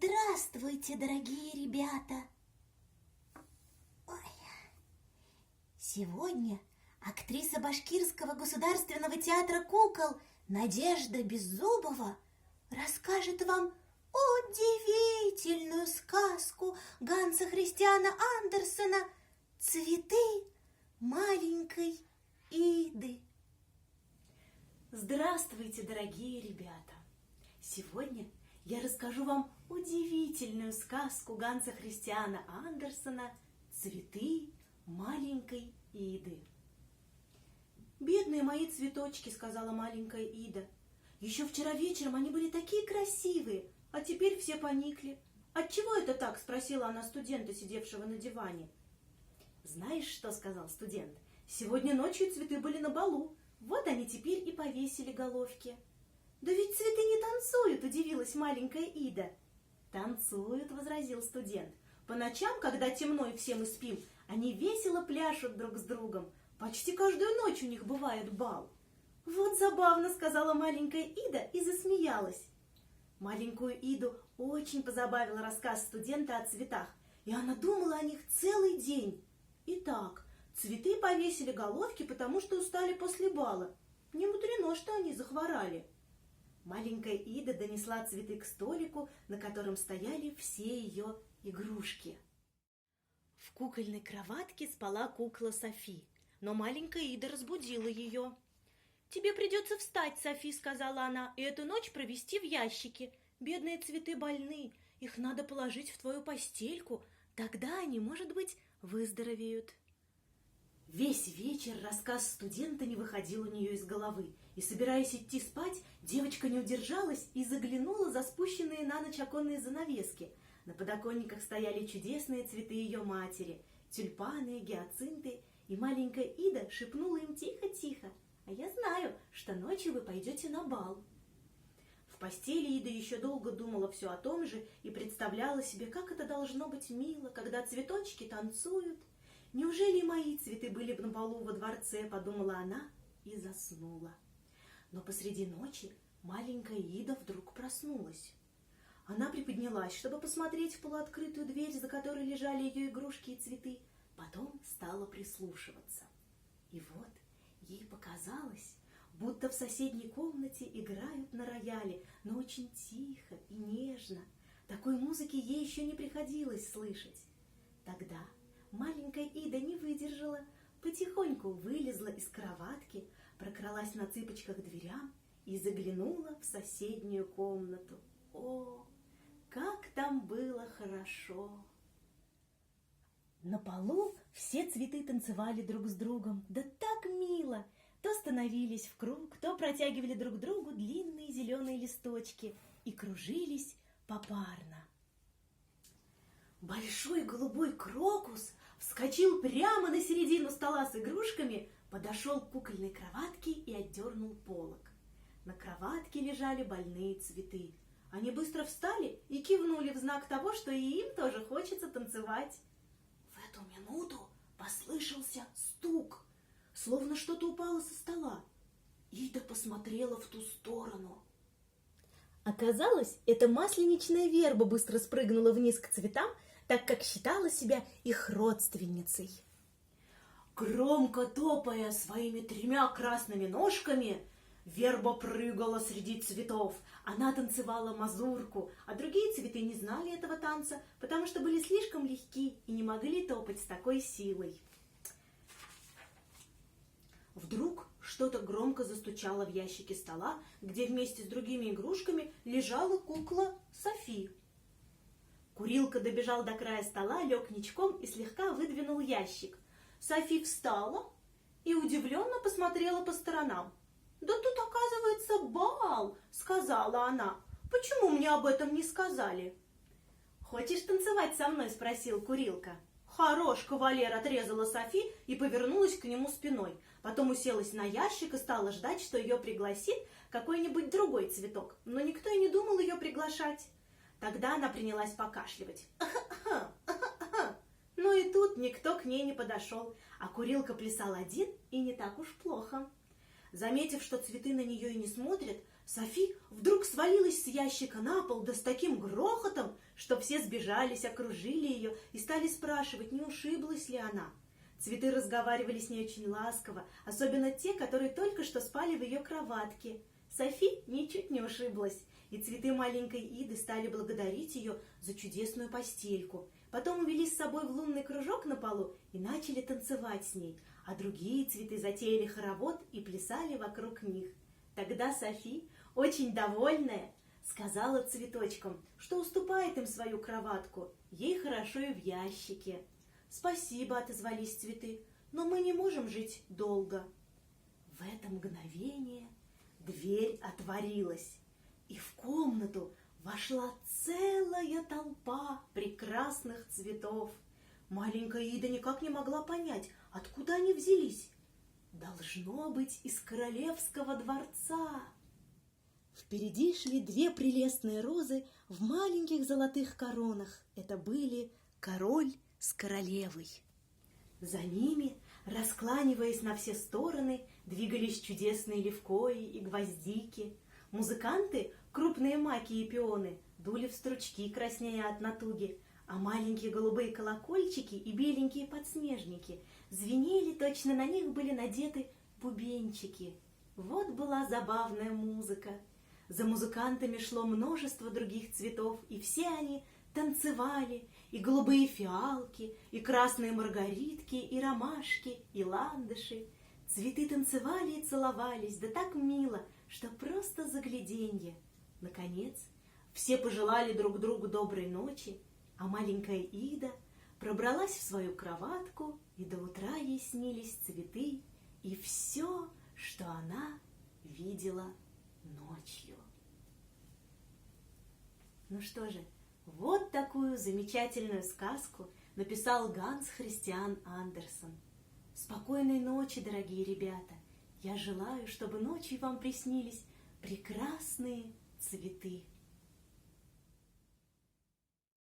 Здравствуйте, дорогие ребята! Ой. Сегодня актриса Башкирского государственного театра кукол Надежда Беззубова расскажет вам удивительную сказку Ганса Христиана Андерсена «Цветы маленькой Иды». Здравствуйте, дорогие ребята! Сегодня я расскажу вам удивительную сказку Ганса Христиана Андерсена «Цветы маленькой Иды». «Бедные мои цветочки», — сказала маленькая Ида. «Еще вчера вечером они были такие красивые, а теперь все поникли. Отчего это так?» — спросила она студента, сидевшего на диване. «Знаешь что?» — сказал студент. «Сегодня ночью цветы были на балу. Вот они теперь и повесили головки». «Да ведь цветы не танцуют!» – удивилась маленькая Ида. «Танцуют!» – возразил студент. «По ночам, когда темно и все мы спим, они весело пляшут друг с другом. Почти каждую ночь у них бывает бал». «Вот забавно!» – сказала маленькая Ида и засмеялась. Маленькую Иду очень позабавил рассказ студента о цветах, и она думала о них целый день. Итак, цветы повесили головки, потому что устали после бала. Не мудрено, что они захворали. Маленькая Ида донесла цветы к столику, на котором стояли все ее игрушки. В кукольной кроватке спала кукла Софи, но маленькая Ида разбудила ее. «Тебе придется встать, Софи», — сказала она, — «и эту ночь провести в ящике. Бедные цветы больны, их надо положить в твою постельку, тогда они, может быть, выздоровеют». Весь вечер рассказ студента не выходил у нее из головы, и, собираясь идти спать, девочка не удержалась и заглянула за спущенные на ночь оконные занавески. На подоконниках стояли чудесные цветы ее матери – тюльпаны, гиацинты, и маленькая Ида шепнула им тихо-тихо: «А я знаю, что ночью вы пойдете на бал». В постели Ида еще долго думала все о том же и представляла себе, как это должно быть мило, когда цветочки танцуют. «Неужели и мои цветы были бы на балу во дворце?» – подумала она и заснула. Но посреди ночи маленькая Ида вдруг проснулась. Она приподнялась, чтобы посмотреть в полуоткрытую дверь, за которой лежали ее игрушки и цветы, потом стала прислушиваться. И вот ей показалось, будто в соседней комнате играют на рояле, но очень тихо и нежно. Такой музыки ей еще не приходилось слышать. Тогда маленькая Ида не выдержала, потихоньку вылезла из кроватки, прокралась на цыпочках к дверям и заглянула в соседнюю комнату. О, как там было хорошо! На полу все цветы танцевали друг с другом, да так мило! То становились в круг, то протягивали друг другу длинные зеленые листочки и кружились попарно. Большой голубой крокус вскочил прямо на середину стола с игрушками, подошел к кукольной кроватке и отдернул полог. На кроватке лежали больные цветы. Они быстро встали и кивнули в знак того, что и им тоже хочется танцевать. В эту минуту послышался стук, словно что-то упало со стола. Ида посмотрела в ту сторону. Оказалось, эта масленичная верба быстро спрыгнула вниз к цветам, так как считала себя их родственницей. Громко топая своими 3 красными ножками, верба прыгала среди цветов. Она танцевала мазурку, а другие цветы не знали этого танца, потому что были слишком легки и не могли топать с такой силой. Вдруг что-то громко застучало в ящике стола, где вместе с другими игрушками лежала кукла Софи. Курилка добежал до края стола, лег ничком и слегка выдвинул ящик. Софи встала и удивленно посмотрела по сторонам. «Да тут, оказывается, бал!» — сказала она. «Почему мне об этом не сказали?» «Хочешь танцевать со мной?» — спросил Курилка. «Хорош, кавалер!» — отрезала Софи и повернулась к нему спиной. Потом уселась на ящик и стала ждать, что ее пригласит какой-нибудь другой цветок. Но никто и не думал ее приглашать. Тогда она принялась покашливать. Но и тут никто к ней не подошел, а Курилка плясал один и не так уж плохо. Заметив, что цветы на нее и не смотрят, Софи вдруг свалилась с ящика на пол, да с таким грохотом, что все сбежались, окружили ее и стали спрашивать, не ушиблась ли она. Цветы разговаривали с ней очень ласково, особенно те, которые только что спали в ее кроватке. Софи ничуть не ушиблась, и цветы маленькой Иды стали благодарить ее за чудесную постельку. Потом увели с собой в лунный кружок на полу и начали танцевать с ней, а другие цветы затеяли хоровод и плясали вокруг них. Тогда Софи, очень довольная, сказала цветочкам, что уступает им свою кроватку, ей хорошо и в ящике. «Спасибо», — отозвались цветы, — «но мы не можем жить долго». В это мгновение дверь отворилась, и в комнату вошла целая толпа прекрасных цветов. Маленькая Ида никак не могла понять, откуда они взялись. Должно быть, из королевского дворца. Впереди шли две прелестные розы в маленьких золотых коронах. Это были король с королевой. За ними, раскланиваясь на все стороны, двигались чудесные левкои и гвоздики. Музыканты, крупные маки и пионы, дули в стручки, краснея от натуги, а маленькие голубые колокольчики и беленькие подснежники звенели, точно на них были надеты бубенчики. Вот была забавная музыка. За музыкантами шло множество других цветов, и все они танцевали, и голубые фиалки, и красные маргаритки, и ромашки, и ландыши. Цветы танцевали и целовались, да так мило, что просто загляденье. Наконец, все пожелали друг другу доброй ночи, а маленькая Ида пробралась в свою кроватку, и до утра ей снились цветы и все, что она видела ночью. Ну что же, вот такую замечательную сказку написал Ганс Христиан Андерсен. Спокойной ночи, дорогие ребята! Я желаю, чтобы ночью вам приснились прекрасные цветы.